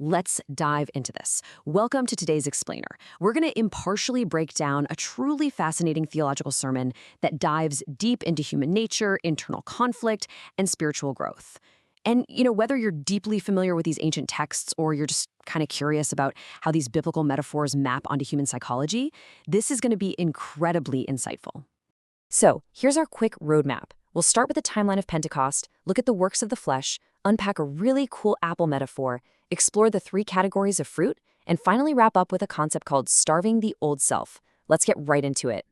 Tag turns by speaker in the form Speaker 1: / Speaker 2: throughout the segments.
Speaker 1: Let's dive into this. Welcome to today's explainer. We're going to impartially break down a truly fascinating theological sermon that dives deep into human nature, internal conflict, and spiritual growth. And, whether you're deeply familiar with these ancient texts or you're just kind of curious about how these biblical metaphors map onto human psychology, this is going to be incredibly insightful. So, here's our quick roadmap. We'll start with the timeline of Pentecost, look at the works of the flesh, unpack a really cool apple metaphor, explore the 3 categories of fruit, and finally wrap up with a concept called starving the old self. Let's get right into it.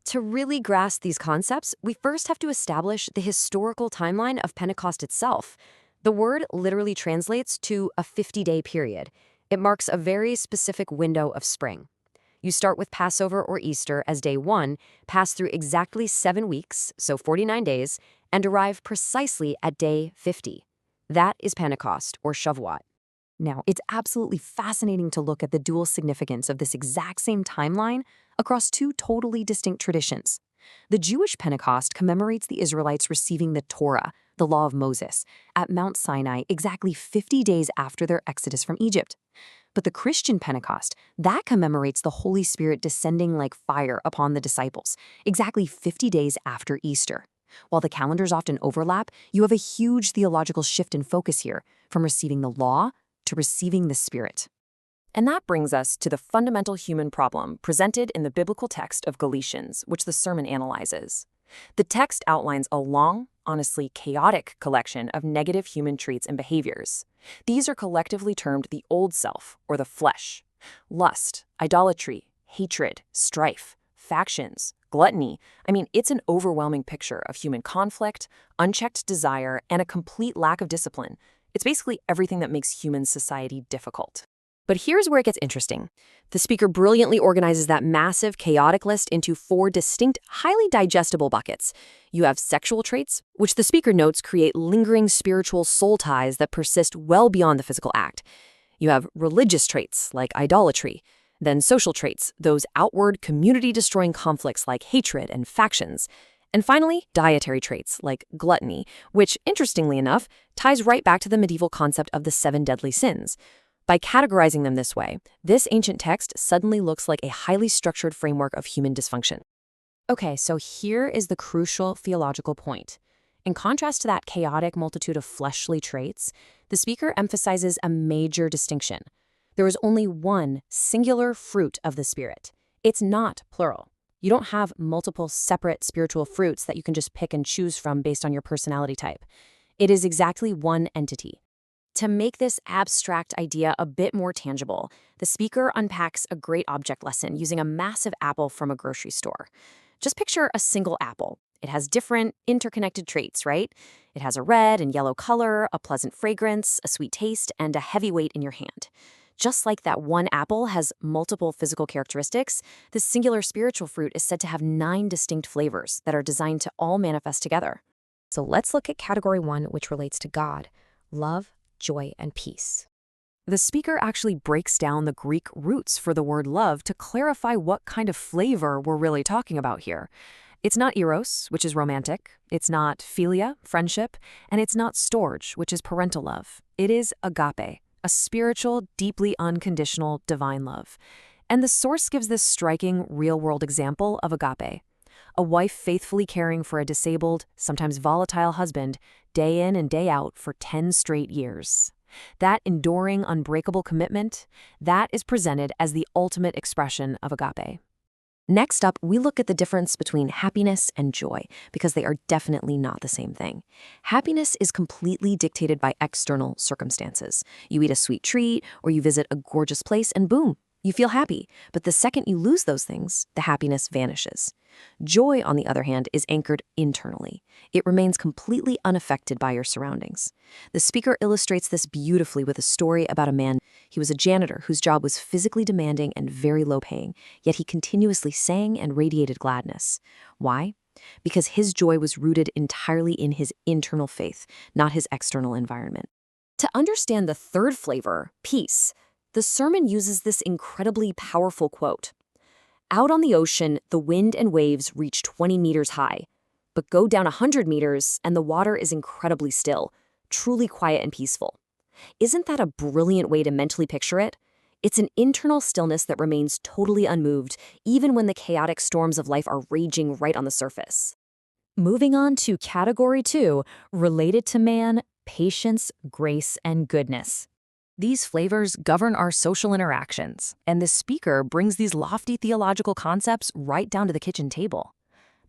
Speaker 1: To really grasp these concepts, we first have to establish the historical timeline of Pentecost itself. The word literally translates to a 50-day period. It marks a very specific window of spring. You start with Passover or Easter as day 1, pass through exactly 7 weeks, so 49 days, and arrive precisely at day 50. That is Pentecost, or Shavuot. Now, it's absolutely fascinating to look at the dual significance of this exact same timeline across 2 totally distinct traditions. The Jewish Pentecost commemorates the Israelites receiving the Torah, the law of Moses, at Mount Sinai exactly 50 days after their exodus from Egypt. But the Christian Pentecost, that commemorates the Holy Spirit descending like fire upon the disciples, exactly 50 days after Easter. While the calendars often overlap, you have a huge theological shift in focus here, from receiving the law to receiving the Spirit. And that brings us to the fundamental human problem presented in the biblical text of Galatians, which the sermon analyzes. The text outlines a long, honestly chaotic collection of negative human traits and behaviors. These are collectively termed the old self, or the flesh. Lust, idolatry, hatred, strife, factions, gluttony. It's an overwhelming picture of human conflict, unchecked desire, and a complete lack of discipline. It's basically everything that makes human society difficult. But here's where it gets interesting. The speaker brilliantly organizes that massive, chaotic list into 4 distinct, highly digestible buckets. You have sexual traits, which the speaker notes create lingering spiritual soul ties that persist well beyond the physical act. You have religious traits, like idolatry. Then social traits, those outward, community-destroying conflicts like hatred and factions. And finally, dietary traits, like gluttony, which, interestingly enough, ties right back to the medieval concept of the 7 deadly sins. By categorizing them this way, this ancient text suddenly looks like a highly structured framework of human dysfunction. Okay, so here is the crucial theological point. In contrast to that chaotic multitude of fleshly traits, the speaker emphasizes a major distinction. There is only one singular fruit of the Spirit. It's not plural. You don't have multiple separate spiritual fruits that you can just pick and choose from based on your personality type. It is exactly one entity. To make this abstract idea a bit more tangible, the speaker unpacks a great object lesson using a massive apple from a grocery store. Just picture a single apple. It has different interconnected traits, right? It has a red and yellow color, a pleasant fragrance, a sweet taste, and a heavy weight in your hand. Just like that one apple has multiple physical characteristics, this singular spiritual fruit is said to have 9 distinct flavors that are designed to all manifest together. So let's look at category 1, which relates to God: love, joy, and peace. The speaker actually breaks down the Greek roots for the word love to clarify what kind of flavor we're really talking about here. It's not eros, which is romantic. It's not philia, friendship. And it's not storge, which is parental love. It is agape, a spiritual, deeply unconditional, divine love. And the source gives this striking, real-world example of agape. A wife faithfully caring for a disabled, sometimes volatile husband, day in and day out for 10 straight years. That enduring, unbreakable commitment, that is presented as the ultimate expression of agape. Next up, we look at the difference between happiness and joy, because they are definitely not the same thing. Happiness is completely dictated by external circumstances. You eat a sweet treat, or you visit a gorgeous place, and boom, you feel happy. But the second you lose those things, the happiness vanishes. Joy, on the other hand, is anchored internally. It remains completely unaffected by your surroundings. The speaker illustrates this beautifully with a story about a man. He was a janitor whose job was physically demanding and very low-paying, yet he continuously sang and radiated gladness. Why? Because his joy was rooted entirely in his internal faith, not his external environment. To understand the third flavor, peace, the sermon uses this incredibly powerful quote. Out on the ocean, the wind and waves reach 20 meters high, but go down 100 meters and the water is incredibly still, truly quiet and peaceful. Isn't that a brilliant way to mentally picture it? It's an internal stillness that remains totally unmoved, even when the chaotic storms of life are raging right on the surface. Moving on to category 2, related to man, patience, grace, and goodness. These flavors govern our social interactions, and the speaker brings these lofty theological concepts right down to the kitchen table.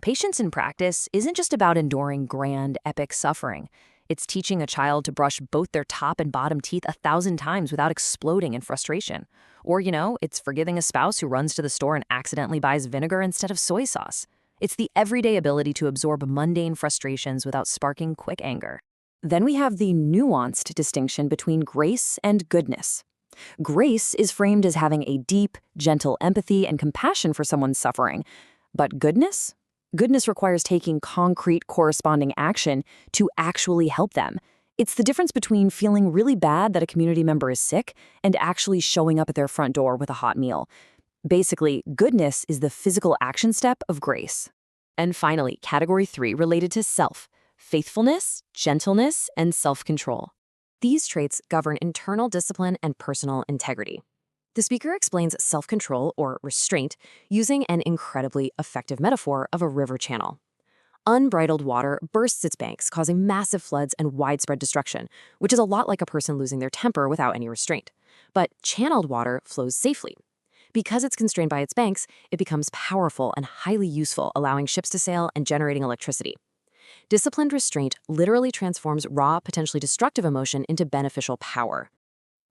Speaker 1: Patience in practice isn't just about enduring grand, epic suffering. It's teaching a child to brush both their top and bottom teeth 1,000 times without exploding in frustration. Or, it's forgiving a spouse who runs to the store and accidentally buys vinegar instead of soy sauce. It's the everyday ability to absorb mundane frustrations without sparking quick anger. Then we have the nuanced distinction between grace and goodness. Grace is framed as having a deep, gentle empathy and compassion for someone's suffering. But goodness? Goodness requires taking concrete, corresponding action to actually help them. It's the difference between feeling really bad that a community member is sick and actually showing up at their front door with a hot meal. Basically, goodness is the physical action step of grace. And finally, category 3, related to self: faithfulness, gentleness, and self-control. These traits govern internal discipline and personal integrity. The speaker explains self-control, or restraint, using an incredibly effective metaphor of a river channel. Unbridled water bursts its banks, causing massive floods and widespread destruction, which is a lot like a person losing their temper without any restraint. But channeled water flows safely. Because it's constrained by its banks, it becomes powerful and highly useful, allowing ships to sail and generating electricity. Disciplined restraint literally transforms raw, potentially destructive emotion into beneficial power.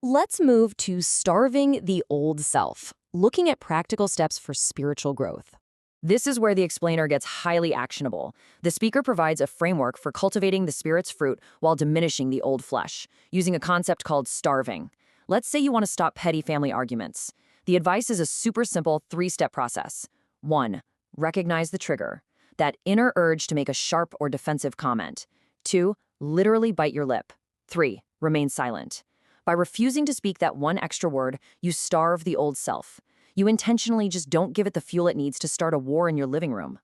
Speaker 1: Let's move to starving the old self, looking at practical steps for spiritual growth. This is where the explainer gets highly actionable. The speaker provides a framework for cultivating the spirit's fruit while diminishing the old flesh, using a concept called starving. Let's say you want to stop petty family arguments. The advice is a super simple 3-step process. 1. Recognize the trigger, that inner urge to make a sharp or defensive comment. 2. Literally bite your lip. 3. Remain silent. By refusing to speak that one extra word, you starve the old self. You intentionally just don't give it the fuel it needs to start a war in your living room.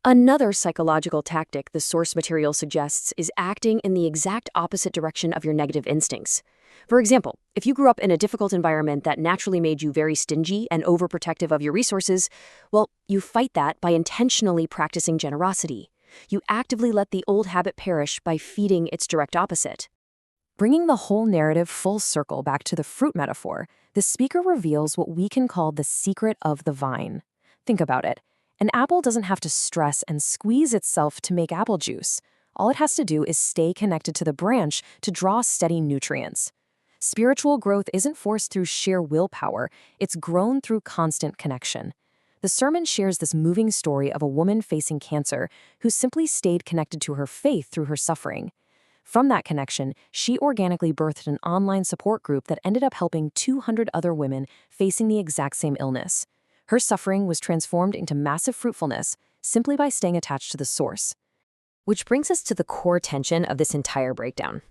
Speaker 1: Another psychological tactic the source material suggests is acting in the exact opposite direction of your negative instincts. For example, if you grew up in a difficult environment that naturally made you very stingy and overprotective of your resources, well, you fight that by intentionally practicing generosity. You actively let the old habit perish by feeding its direct opposite. Bringing the whole narrative full circle back to the fruit metaphor, the speaker reveals what we can call the secret of the vine. Think about it. An apple doesn't have to stress and squeeze itself to make apple juice. All it has to do is stay connected to the branch to draw steady nutrients. Spiritual growth isn't forced through sheer willpower, it's grown through constant connection. The sermon shares this moving story of a woman facing cancer who simply stayed connected to her faith through her suffering. From that connection, she organically birthed an online support group that ended up helping 200 other women facing the exact same illness. Her suffering was transformed into massive fruitfulness simply by staying attached to the source. Which brings us to the core tension of this entire breakdown.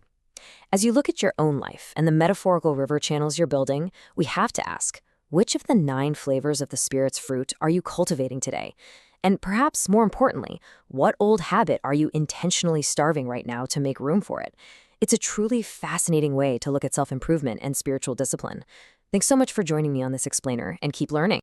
Speaker 1: As you look at your own life and the metaphorical river channels you're building, we have to ask, which of the 9 flavors of the Spirit's fruit are you cultivating today? And perhaps more importantly, what old habit are you intentionally starving right now to make room for it? It's a truly fascinating way to look at self-improvement and spiritual discipline. Thanks so much for joining me on this explainer, and keep learning.